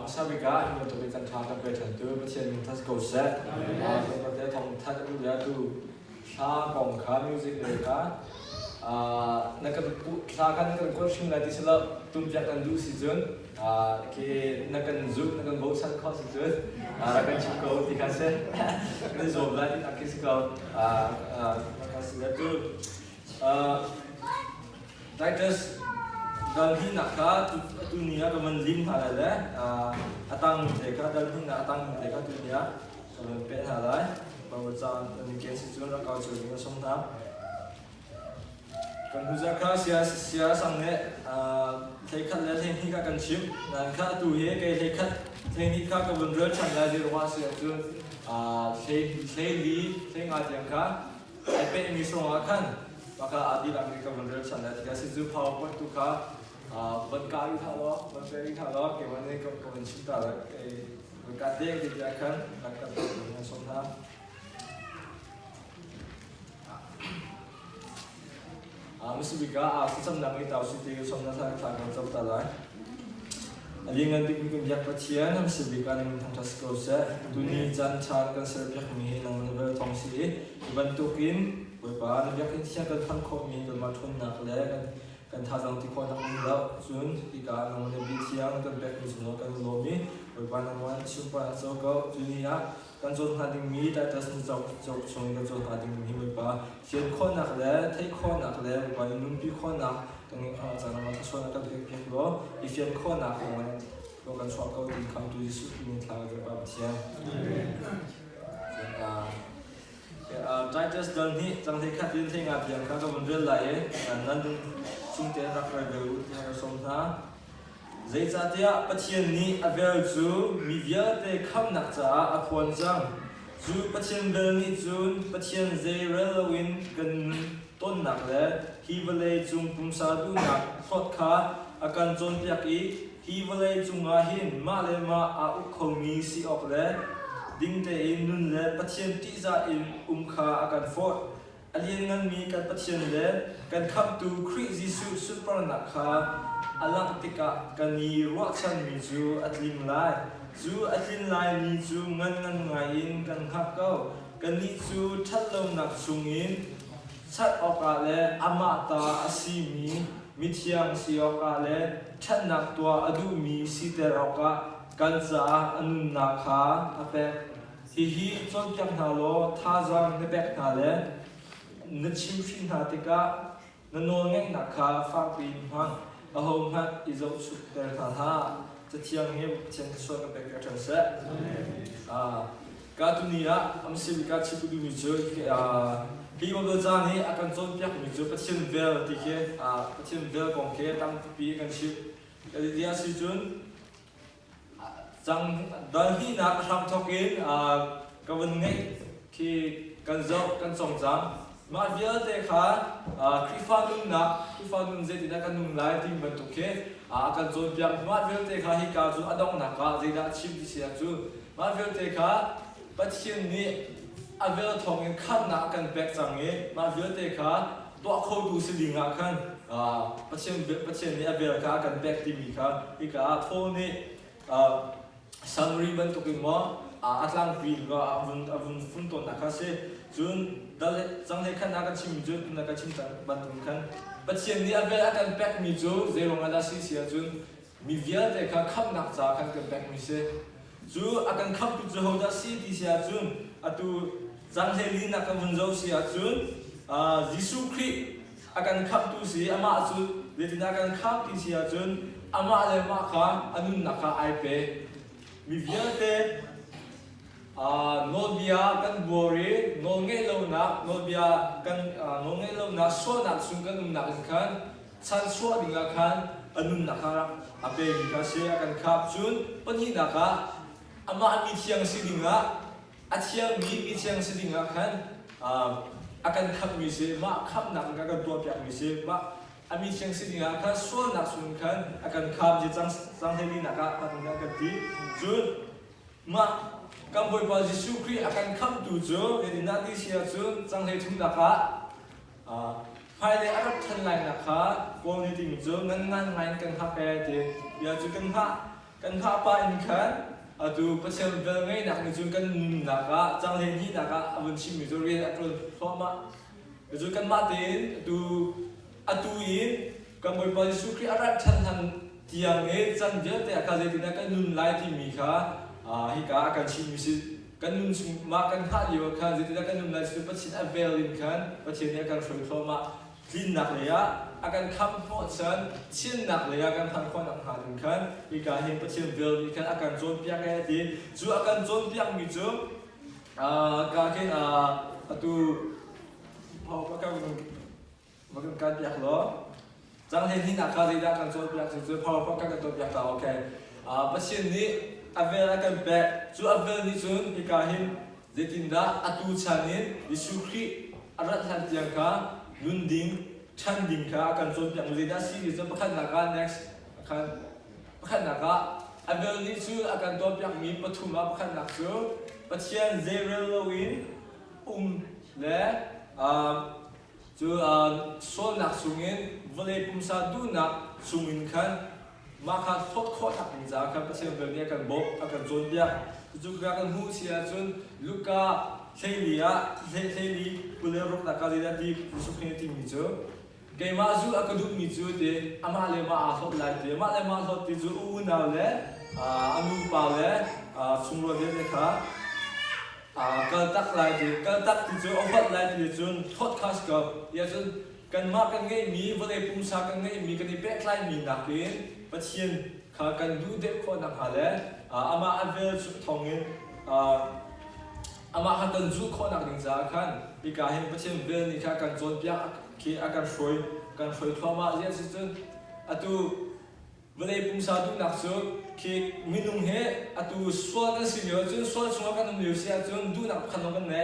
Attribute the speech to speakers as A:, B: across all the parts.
A: sabika hingga tu kita thaka betan tu pasien tas koset kita thong thak tu dia tu sha kong kha music mereka nak kan kau sing lagi sila tumjak kan du season ke nak zoom nak bawa san kau season akan cukup dikasih ni zoom lagi nak kisah kau kasih tu Tigers dan hina ka dunia kemenlim halale atang mereka dan hina atang mereka dunia kemen halai bahwa jangan demikian sesuatu kau juga semua kan hujaka sia sangne theikat le thei ka kan chim dan ka tu he ke theikat thei ka ka bundra changla ji wa sia tu thei li thei nga jang ka ai pe mi so nga khan maka adi lang ka bundra changla ji ka sizu powerpoint tu ka ban ka ri tha lo ban pe ri tha lo ke ban ne ko ban chi ta la ke ban ka de ki ja khan kan ka tu na so na mesti juga sistem nami tahu sih di sana saya akan coba lah. Alingan di kumpul pecian mesti juga yang tentang sekolah dunia jangan kan serbiak mihi nang level tongsi dibentukin beberapa nabiak ini siapa kan komi kan matun nak le kan thazang tikon nak mulau sun jika nang nabi siang kan back musuh kan lomi beberapa namuan sumpah sokau dunia kan zon hading mi tak ada sensor song kan zon hading mi beberapa sian kon nak le thai kon nak le beberapa numpi kon nak kan jangan mata suara kan pek lo sian kon nak lo kan suara kau di kam tu Yesus ini telah beberapa siang Tigers dan ni jangan dekat dia tengah biang kau benda lain nanti sungguh tak perlu yang somsa Zai zatia patien ni avel zu mi via te kham nak cha apon jang zu patien bel ni zun patien zai relawin kan ton nak le hi vale chung pum sa du nak thot kha akan jon piak I hi vale chunga hin ma le ma a u khomi si ok le ding te in nun le patien ti za in kha akan fort alien ngan mi kan patien le kan kham tu khri jisu super nak kha alang tika kani ruaksan mi zu atling lai zu atlin lai mi zu ngan ngain kan khap kau kani zu thatlom nak sungin chat oka le ama ta asimi mithiang si oka le that nak tua adu mi si ter oka kan za anun na kha ape hi chon kyam na lo tha jang ne bek na le na chim fin ha tika na no ngek na kha fa pin hang ahom hat izau super thaจะเที่ยงนี้เช่นส่วนกับเป็นการเสดการตุนีอะอันสิ่งการชิบุดูมิจูที่ว่าเราจะนี่อาการจนเปียกมิจูประเทศเวลที่ประเทศเวลของเขาตั้งปีกันชิบเดียสิจุนจังตอนที่นักทำทอกินกับวันนี้ที่กันเจ้ากันส่งจังมาเยอะแต่ค่ะคริฟ้านุ่มนักคริฟ้านุ่มเจตินักกันนุ่มหลายที่มันตุกเกันจนเปียกมาเยอะแต่ค่ะฮิกาจูอดองนักเจติชิบดิเสียจูมาเยอะแต่ค่ะปัจจุบันนี้เวลทองยังขั้นนักกันแบกจังเงี้ยมาเยอะแต่ค่ะตัวเขาดูสิลิงอ่ะคันปัจจุบันนี้เวลค่ะกันแบกที่มีค่ะฮิกาโฟนี่สังรีบันตุกิมออัตลังปีก็อาวุธฟุ้งต้นนักเสียจุนดัลจังเลยขันนักชิมจุนนักชิมจังบันทุนขันปัจจุบันนี้เวลากันแบกมีจูเซลงอาดาซีเสียจุนมีเวียแต่ค่ะขับนักจากขันกันแบกมีเสียจูอากันขับตุจูหัวดาซีที่เสียจุนอาตุจังเลยลีนักมันเจ้าเสียจุนยิสุคริอากันขับตุเสียอามาจุนเวทีนักกันขับที่เสียจุนอามาเลยมาค่ะอันนู้นนักไอเปมีเวียแต่โนเบียกันบัวรีโนเงลลนักโนเบียกันโนเงลลนักส่วนนักสุงกันนุ่มนักขันชั้นส่วนดิ่งขันอันนุ่มนักครับอาเปมิกาเซียกันขับจุนปนหินักอามามีเทียงสิดิ่งอาเทียงมีเทียงสิดิ่งขันอากันขับมีเสมาขับนักกันตัวเปียกมีเสมาอามีเทียงสิดิ่งขันส่วนนักสุงขันอากันขับจะจังเฮลีนักพัฒนากันดีจุนมากัมพูชายิสุคริอาการขับดูจูเดินนาทีเสียจูจังเลยทุ่มนะคะภายในอารักทันไลน์นะคะกองนี้ที่มีจูงั้นกันฮักแกเดียจูกันฮัก กันข้าป้าอินคันดูประเทศเวลไงนักในจุนกันนักจังเห็นที่นักวันชิมอยู่เรียนอัตราพร้อมจุนกันมาเดินดูอัตุอินกันบริบทสุขีอารัชันทันที่ยังจันเยอะแต่อาการที่นักกันนุนไล่ที่มีค่ะฮิกากันชิมสิกันนุนมากันข้าอยู่ค่ะที่นักกันนุนไล่สุดประเทศเวลอินคันประเทศนี้กันช่วยพร้อมลินนักเลยอาการคำพูดฉันเช่นนักเลยอาการพันคนนักหาถึงขันอีกการเห็นประเทศเวลอีกการอาการโจมตีอะไรดีจู่อาการโจมตีมีจู่การเห็นตัวพอมันการอยากล้อจังเห็นที่นักการที่อาการโจมตีจู่พอการโจมตีต่อโอเคประเทศนี้อาเวลอาการแบบจู่อาเวลนี้จู่อีกการเห็นเจตินดาตัวฉันนี้ดิสุขีอารัฐทันที่ยังค่ะลุนดิงฉันดิ้งค่ะอาการโจมตีมุลิดาซีจะประคันนัก next ประคันนักอันเวลนี้จู่อาการโจมตีมีปฐุมประคันนักจู่ประเทศเซเรลวินและจู่โซนนักสุงินวเลปุ่มซาดูนักสุงินขันมาขัดทดข้อทักนิจาครับประเทศเวลนี้อาการบบอาการโจมตีจู่อาการหูเสียจนลูกาเซลีกุเลรุกนักการที่ได้สุขินที่มีจู่เกมาจูอักดุมิจูเดอามาเลมาอาสอบไลเดมาเลมาสอบติจูอูนาเลอานุปาเลสุงโรเดเนค่ะกัลตักไลเดกัลตักติจูอวัดไลเดจูนทอดคัสกับยาจูนกันมากันไงมีวันเอปุ่มซากันไงมีกันที่เป็กไลมีนักเรียนปัจเจียนข้ากันดูเด็กคนนักหาเลอามาอันเวลสุดทองเงินอามาหักันจูคนนักดิงจากขันอีกการเห็นปัจเจียนเวลนี่ข้ากันโจนเปียที่อาการช่วยทั่วมาเยอะสุดๆตัวเวลาปุ่มสาดูนักสุดที่มีนุ่งเหตัวส่วนนั้นสิเยอะจนส่วนช่วงกันนุ่งเหลวเสียจนดูนักขนมกันไหน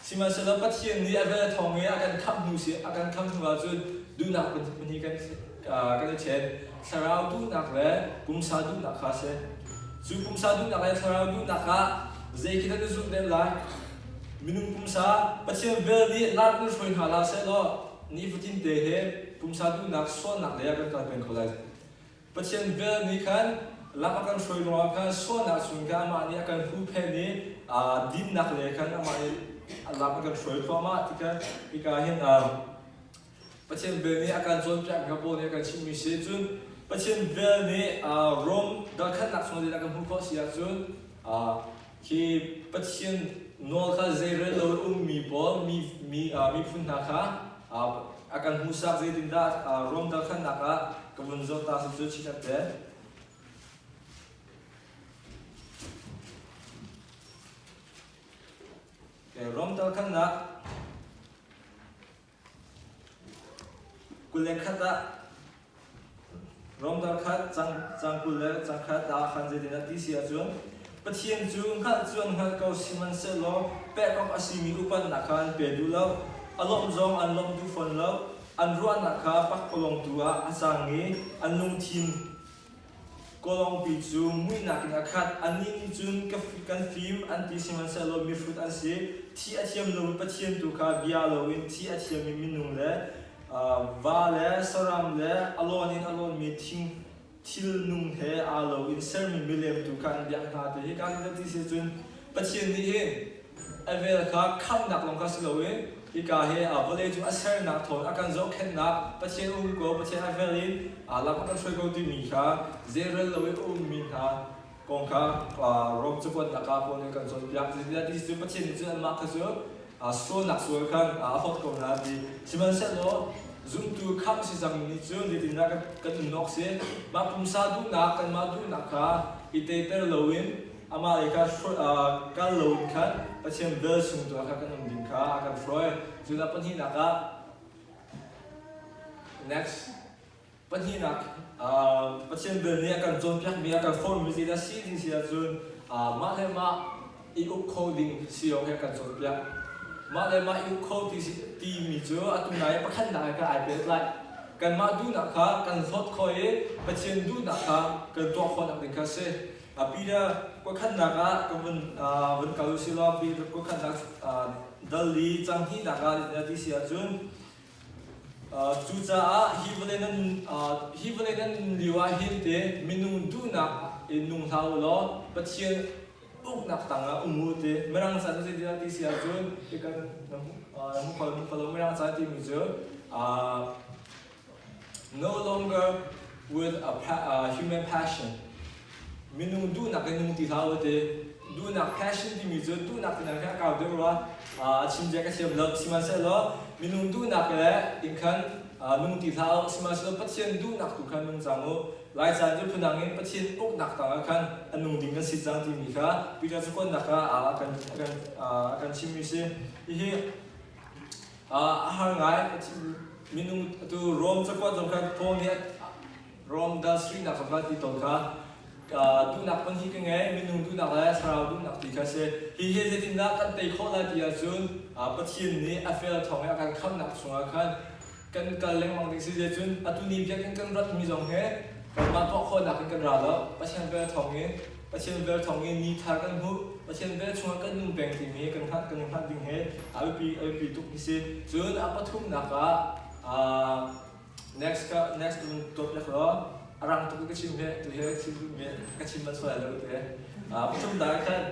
A: สิมันเสร็จแล้วปัจจัยนี้เวลาทองอาการคำหูเสียอาการคำหัวจนดูนักเป็นที่กันเช่นสาราวดูนักเลยปุ่มสาดูนักข้าเช่นจู่ปุ่มสาดูนักเลยสาราวดูนักข้าเจคิดว่าจะสุดเด็ดเลยมีนุ่งปุ่มสาปัจจัยเวลานี้นักนุ่งช่วยหาลาเสร็จแล้วนี่ฟุตินเดเหปุ่มซาดูนักส่วนนักเลยกันการเป็นคนเลยปัจจัยเวลนี้คันลับกันช่วยรัวกันส่วนนักสุนทรมานี่กันผู้เพนี่ดินนักเลยกันมานี่ลับกันช่วยตัวมาที่กันอีกการเห็นปัจจัยเวลนี้อาการโจมตีกับพวกนี้กันชิมิเชจุนปัจจัยเวลนี้รวมดักขันนักส่วนที่กันผู้ข้อเสียจุนที่ปัจจัยโนข้าเจริญเรามีบอลมีพุ่นนักอาการหูสักจะดินดารวมดักขันนักกำลังจะตัดสินใจชิดเด็ดรวมดักขันนักกุเลขัดรวมดักขัดจังกุเลจังขัดขันจะดินดาที่เสียจวนปะเทียนจูงขัดจวนขัดเขาสิมันเสลอแปะกับอาศิมีอุปนักขันเปิดดูแล้วอารมณ์จงอารมณ์ดูฝนแล้วอันรัวนักข้าปักกลงตัวอาสังเงอันลุงทิมกลงปีจูมุยนักนักขัดอันนี้จุนกันฟิล์มอันที่สิมันเซลมีฟุตอันเสียที่อาเทียมลงปะเทียนตัวข้าบิอาโลวินที่อาเทียมมีนุ่งเล่วาเล่สรามเล่อารมณ์มีทิ้งทิลนุ่งเฮอาโลวินเซอร์มีเลมตัวข้าเดียร์นาเตะการที่เสียจุนปะเทียนนี้เองเวลข้าข้ามนักลงข้าสิโลวินอีกการเฮวอลเลจูอาเซอร์นักทนอาการโจเข็นนักปัจเจกโกปัจเจกเวลินลับกันช่วยกูดีมีค่ะเจริญเลยมีค่ะกองค่ะรบจุดนักการพวกนี้กันจนอยากจะได้ที่สุดปัจเจกนี้จะมาคือส่วนนักส่วนกันฮอตกองนั้นดีสิมันเสร็จแล้วจุดตัวข้ามสิจังนี้จุดที่นักกันนกเสียมาปุ่มซาดูนักกันมาดูนักค่ะอีเตอร์เลวินอามาอีกการเลวินค่ะปัจเจกเบลสุนตัวค่ะกันนุ่มดินค่ะอาการฟรอยจุดนั้นปัญหานัก next ปัญหานักปัจเจกเบลนี้อาการโจมตีมีอาการฟอร์มวิจิตรสีที่เสียจุดมาเลมาอีอุปโคดิ้งเสียอาการโจมตีมาเลมาอีอุปโคที่มีจุดตุนไหนประคันนักก็ไอเปิดไลท์กันมาดูนักค่ะกันทดคอยปัจเจกดูนักค่ะกันตัวคนนักดินค่ะเสียปีเดียวก็ขันนักก็วันเก่าสิลาปีเดียวก็ขันนักดัลลีจังที่นักที่เสียจุนจูจ้าฮิวเลนันลิวาฮินเตมินุดูนัก in nung thau lo pathian uk nak tanga umute merang sa tu dia ti sia jun ikan namu kalau merang sa ti mi jo no longer with a human passion minung du nak nung ti thau te du nak passion ti mi jo du nak na ka ka de wa chimje ka siam lo siman se lo minung du nak le ikan nung ti thau siman se lo pathian du nak tu kan nung jango lai sa ju punangin pathian uk nak tanga kan anung ding kan sijang ti mi kha pira chu kon nak akan chimi se hi har ngai minung tu rom chu ko jong kan pon he rom da sri nak ka ti ton kha tu nak pon hi ke ngai minung tu nak la sarau tu nak ti kha se hi he je tin na kan te kho la ti a chun pathian ni afel thong akan kham nak sunga kan leng mang ding si je chun atu ni bia kan rat mi jong heมาตัวคนนักกันราแล้วประชาชนเวลทองเงี้ประชาชนเวลทองเงี้นี่ทากันหูประชาชนเวลช่วงกันนุ่งแบ่งทีมีกันพัดดิ่งเหตุปีตุกนิสิจนปทุมนักnext ตัวเล็กล้อรังตุกกชิมเหตุตัวเหตุชิมเหตุกชิมมันสวยแล้วตัวปทุมได้กัน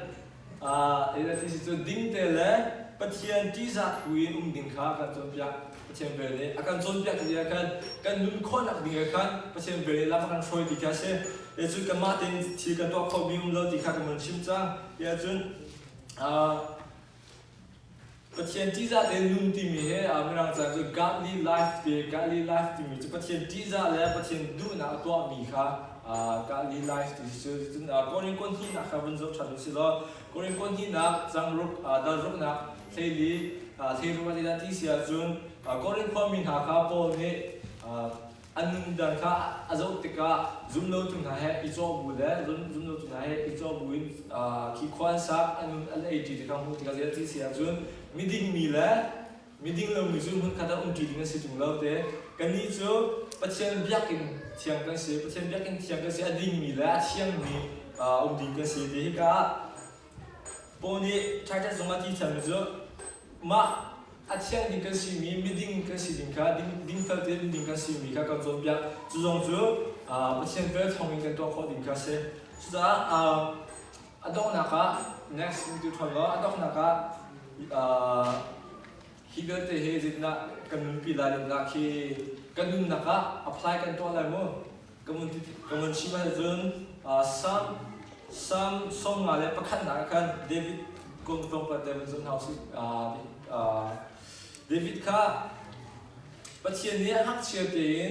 A: เรื่องที่สุดดิ่งเตะเลยประเทศที่จะคุยดิ่งข้ากันจนยักประเทศเวลอาการจนยักที่อาการนุ่นคนนักดิ่งกันประเทศเวลรับการช่วยที่กันเสียจุดกันมาเต็มที่กันตัวเขาบิวเราที่ข้ากันมันชิมจังจุดประเทศที่จะเดินนุ่นที่มีเหตุไม่รังจากจุดgodly lifeที่มีจุดประเทศที่จะและประเทศดูนักตัวมีค่ะgodly life ที่สุดจุดคนที่นักขับรถชันสิล้อคนที่นักจังรุกดารุกนักเทลีวันที่เสียจุนคนพอมีหาข้าพอเนี่ยอันนึงดันข้าอาจจะติกาจุ่มโลจุนหาให้อีจอบุเลยจุ่มโลจุนหาให้อีจอบุยขี้ควันซักอันนึงอะไรที่ข้าพูดที่เขาที่เสียจุนมีดิ่งมีแล้วมีดิ่งเรามีจุนมันข้าต้องกินกันสิจุนเราเด้กันนี้จูประเทศยักษ์กินเชียงกันสิประเทศยักษ์กินเชียงกันสิอันดิ่งมีแล้วเชียงมีดิ่งกันสิเด็กก็พอนี้ใช้จะสมาธิทำจูมาอาเชียงดิ่งกันสิมีดิ่งกันสิดิ่งค่ะดิ่งเท่าเดิมดิ่งกันสิมีค่ะก็จบยักษ์จุดจูประเทศเวลทองเงินตัวเขาดิ่งกันสิสุดท้ายอันดอกนัก next ที่ทำแล้วอันดอกนักฮิเกอร์เตเฮจิตนะกันนุ่นปีลาดินะคีกันนุ่นนักapply กันตัวอะไรมั้งกันมันชิมาจนsome ส่งอะไรประคันนักกันเดวิดกงตรงประเดี๋ยวจนเขาสิเดวิดค่ะประเทศนี้ฮักเชียร์เตียน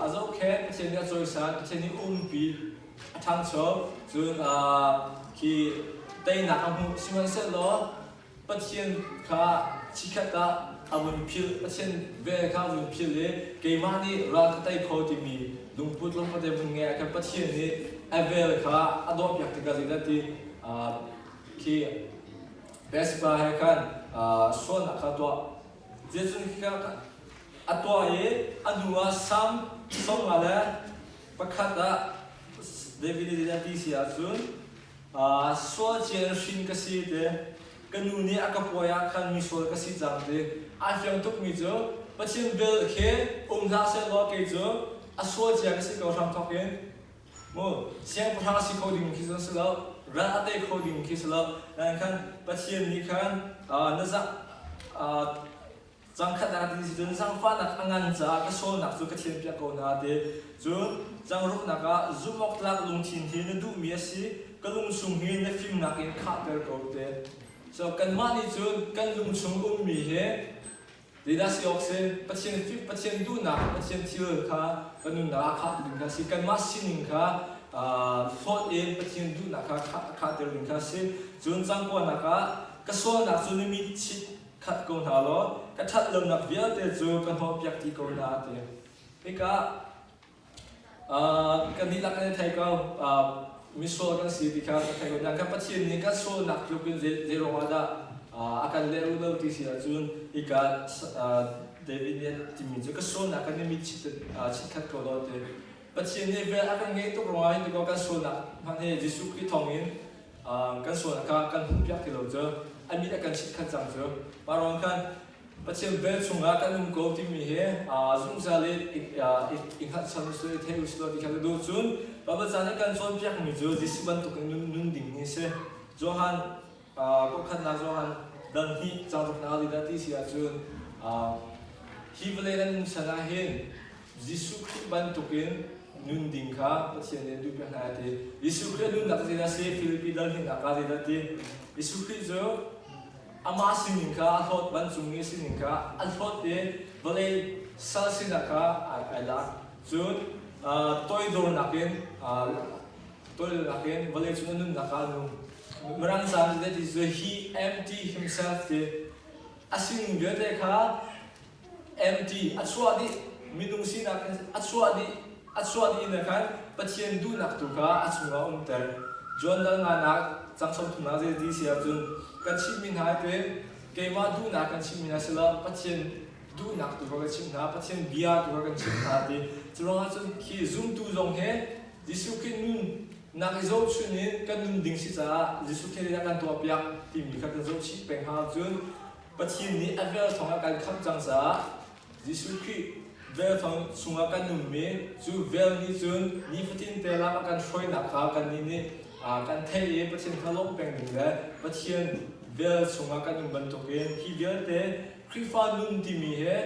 A: อาจจะโอเคประเทศนี้จอยสันประเทศนี้ปีทั้งชอบจนคีได้นักมุ่งชิมันเสร็จแล้วประเทศค่ะชิคตาอาวุธพิลประเทศเวข้าอาวุธพิลเลยเกี่ยมานี่รักได้เขาที่มีลุงพูดลงประเดี๋ยวมึงไงกันประเทศนี้เวข้าอดอบอยากที่กันเลยที่คีเบสบาให้กันส่วนนักตัวเจ้าจุนที่กันอัตัวเอ๋อันหัวซ้ำส่งอะไรประคัตาเดวิดได้ที่เสียจุนส่วนเจนชินก็สิเดกันนู่นนี่อากับปอยคันมีส่วนก็สิจังเดอาเฟียงทุกมีจ้ะประเทศเบลเคนักเซลล์ก็จ้ะส่วนเจนก็สิเขาทำทุกอย่างมั่งเสียงประธานสิเขาดิ่งคิดว่าสิแล้วรัฐได้เขาดิ่งคิดแล้วนั่นคันประเทศนี้คันนั่นจะจังขัดอะไรที่จนจังฟ้านักงานจากก็โซนนักสุขเทียนเปียกคนอาเดจนจังรุกนักจุมอกลักลงทิ้งที่นั่นดูมีสิก็ลงสุ่มที่ในฟิล์มนักอินขาดเดอร์ก็เดso กันมานี่จนกันลงสุ่มมีเหตุดีดัสยกเซประเทศฟิล์มประเทศดูนักประเทศที่ร์ค่ะกันนู่นนักขาดดึงค่ะสิกันมาสินิงค่ะโฟดเองประเทศดูนักขาดเดอร์ดึงค่ะสิจนจังกว่านักก็โซนนักจนมีชิดขัดกงหาล้อก็ทัดลมนักเวียเตจูกันหอบยักษ์ที่กงนาเตนี่ก็กันนี่ลักกันไทยก็มิโซกันสีที่เขาไทยก็ยังกับประเทศนี้ก็โซนักยุคเป็นเจโรมาดาอาการเลวเลวที่เสียจุนอีกเดวิดเนี่ยที่มีจุก็โซนักกันนี่มีชิดขัดกงล้อเตประเทศนี้เวลากันเงี้ยตุกร้อยที่ก็กันโซนักมันเนี่ยยิสุคริสต์ทองอินกันโซนักกันหุบยักษ์ที่เราเจออันนี้กันชิดขัดจังเจอมาลองกันประเทศเวลชงกันนุ่งโกที่มีเหตุจุนซาเลอีกขัดสันสุดเทอุสโลที่เขาดูจุนป Baba sana kan son piak mi jo Jisu ban tu kan nun ding ni se Johan ko khan na Johan dan hi chang tok na li da ti sia chun hi vele nan sana hen Jisu Christ ban tu kin nun ding kha pathian ne du piak na te Jisu Christ nun nak na se Philippi dan hi na ka da ti Jisu Christ jo ama sin kha thot ban chung ni sin kha al thot te vele sal sin ka ai la chun tôi đồ nakin vale chun nun nakanu marang san that is he empty himself te asin gate kha empty achwadi minung sina achwadi na kan pathian du nak tu ka achunga umter jon dal nga nak changsom thuna je di sia chun kan chimin ha te keima du na kan chimin asla pathian du nak tu ka chimna pathian bia tu ka chimna te churang chun ki zoom tu zong he Jisu Christ nun nak zo chunin kan nun ding si cha Jisu Christ ya kan to piak ti mi ka zo chi peng ha chun pathian ni avel thonga kan kham chang sa Jisu Christ vel thong sunga kan nun me chu vel ni chun ni fatin te la kan throi na kha kan ni kan thei e pathian khalong peng ding le pathian vel sunga kan nun ban to ke hi vel te Krifa nun ti mi he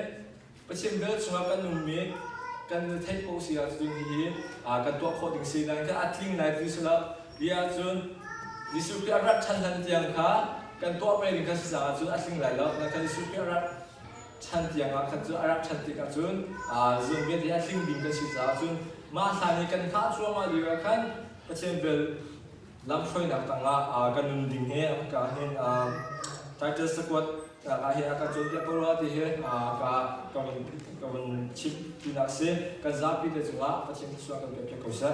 A: pathian vel sunga kan nun me kan thei po sia chun hi kan to kho ding si nan ka atling lai ti sula dia chun Jisu Christ arat chan han tiang kha kan to pe ding ka sa chun atling lai lo na kan Jisu Christ arat chan tiang ka chu arat chan ti ka chun zum be dia atling ding ka si sa chun ma sa ni kan kha chu ma li ka kan pathian vel lam throi nak tanga kan nun ding he am ka hen Titus squad ka hi ka chon dia porwa ti he ka chip tu na se ka zapi de chunga pathian suwa ka pe ko sa